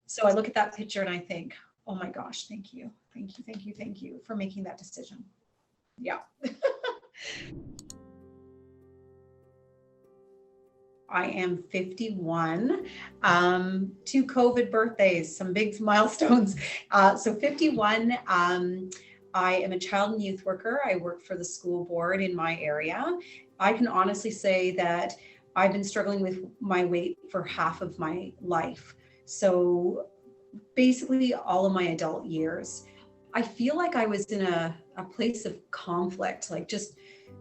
So I look at that picture and I think, oh my gosh, thank you. Thank you, thank you, thank you for making that decision. Yeah. I am 51, 2 COVID birthdays, some big milestones. So 51, I am a child and youth worker. I work for the school board in my area. I can honestly say that I've been struggling with my weight for half of my life. So basically all of my adult years. I feel like I was in a place of conflict, like just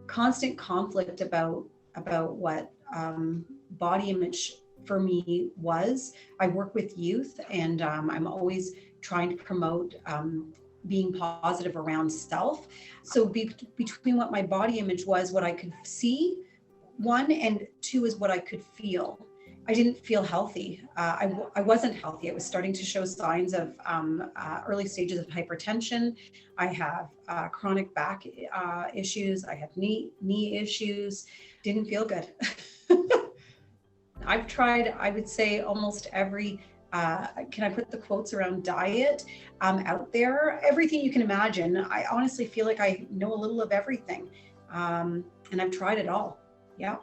constant conflict about what body image for me was. I work with youth, and I'm always trying to promote being positive around self. So between what my body image was, what I could see, one, and two is what I could feel. I didn't feel healthy. I wasn't healthy. I was starting to show signs of early stages of hypertension. I have chronic back issues. I have knee issues. Didn't feel good. I've tried, I would say, almost every, can I put the quotes around diet out there? Everything you can imagine. I honestly feel like I know a little of everything. And I've tried it all. Yeah.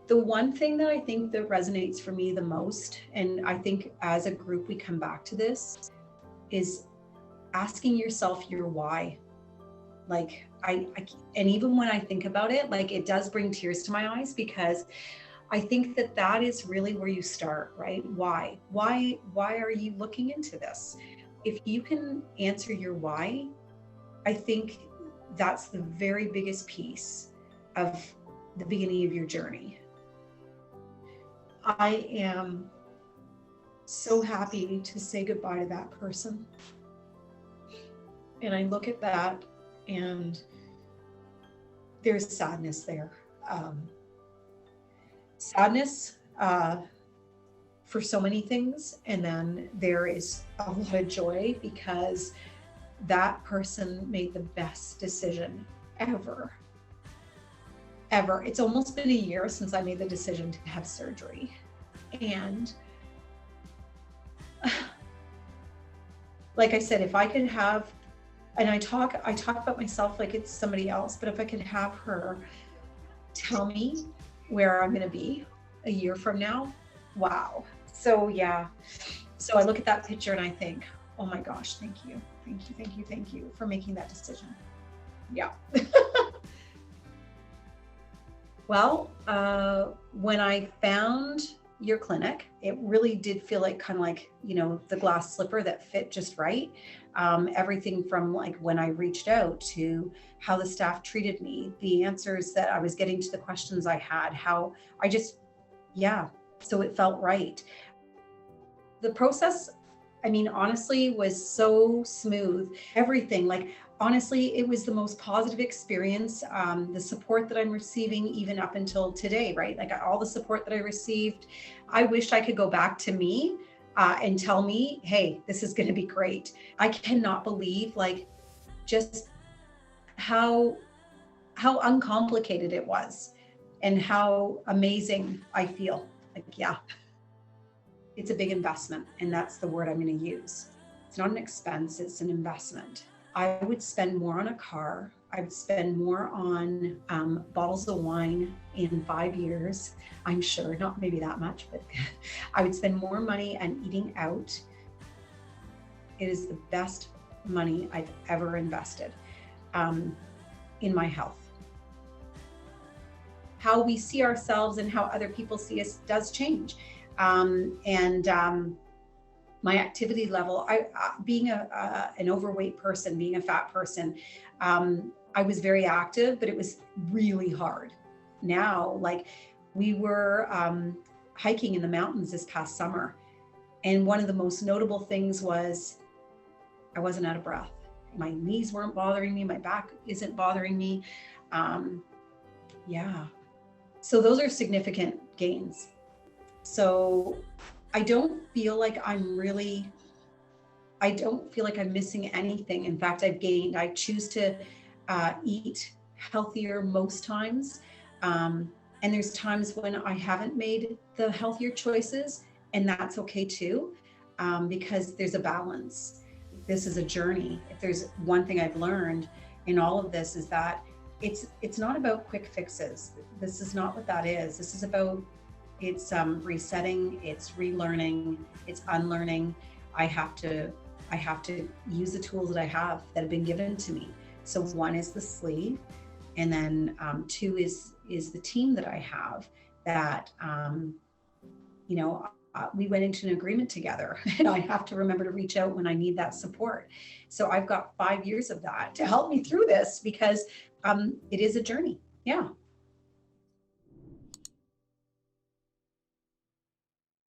The one thing that I think that resonates for me the most, and I think as a group we come back to this, is asking yourself your why. Like and even when I think about it, like it does bring tears to my eyes, because I think that that is really where you start, right? Why are you looking into this? If you can answer your why, I think that's the very biggest piece of the beginning of your journey. I am so happy to say goodbye to that person. And I look at that and there's sadness there. Sadness for so many things. And then there is a lot of joy because that person made the best decision ever. It's almost been a year since I made the decision to have surgery. And like I said, if I could have, and I talk about myself like it's somebody else, but if I could have her tell me where I'm going to be a year from now, wow. So yeah. So I look at that picture and I think, oh my gosh, thank you. Thank you, thank you, thank you for making that decision. Yeah. Well, when I found your clinic, it really did feel like kind of like, the glass slipper that fit just right. Everything from like when I reached out to how the staff treated me, the answers that I was getting to the questions I had, how I just, so it felt right. The process, honestly, was so smooth. Everything, like, honestly, it was the most positive experience. The support that I'm receiving, even up until today, right? Like all the support that I received, I wish I could go back to me and tell me, hey, this is going to be great. I cannot believe like just how uncomplicated it was and how amazing I feel. Like, yeah. It's a big investment, and that's the word I'm going to use. It's not an expense, it's an investment. I would spend more on a car. I would spend more on bottles of wine in 5 years. I'm sure, not maybe that much, but I would spend more money on eating out. It is the best money I've ever invested in my health. How we see ourselves and how other people see us does change. My activity level, being an overweight person, being a fat person, I was very active, but it was really hard. Now, like we were hiking in the mountains this past summer. And one of the most notable things was I wasn't out of breath. My knees weren't bothering me. My back isn't bothering me. So those are significant gains. So I don't feel like I'm missing anything. In fact, I've gained. I choose to eat healthier most times. And there's times when I haven't made the healthier choices, and that's okay too. because there's a balance. This is a journey. If there's one thing I've learned in all of this is that it's not about quick fixes. This is not what that is. This is about it's resetting, it's relearning, it's unlearning. I have to use the tools that I have that have been given to me. So one is the sleeve, and then two is the team that I have that we went into an agreement together, and I have to remember to reach out when I need that support. So I've got 5 years of that to help me through this, because it is a journey. Yeah.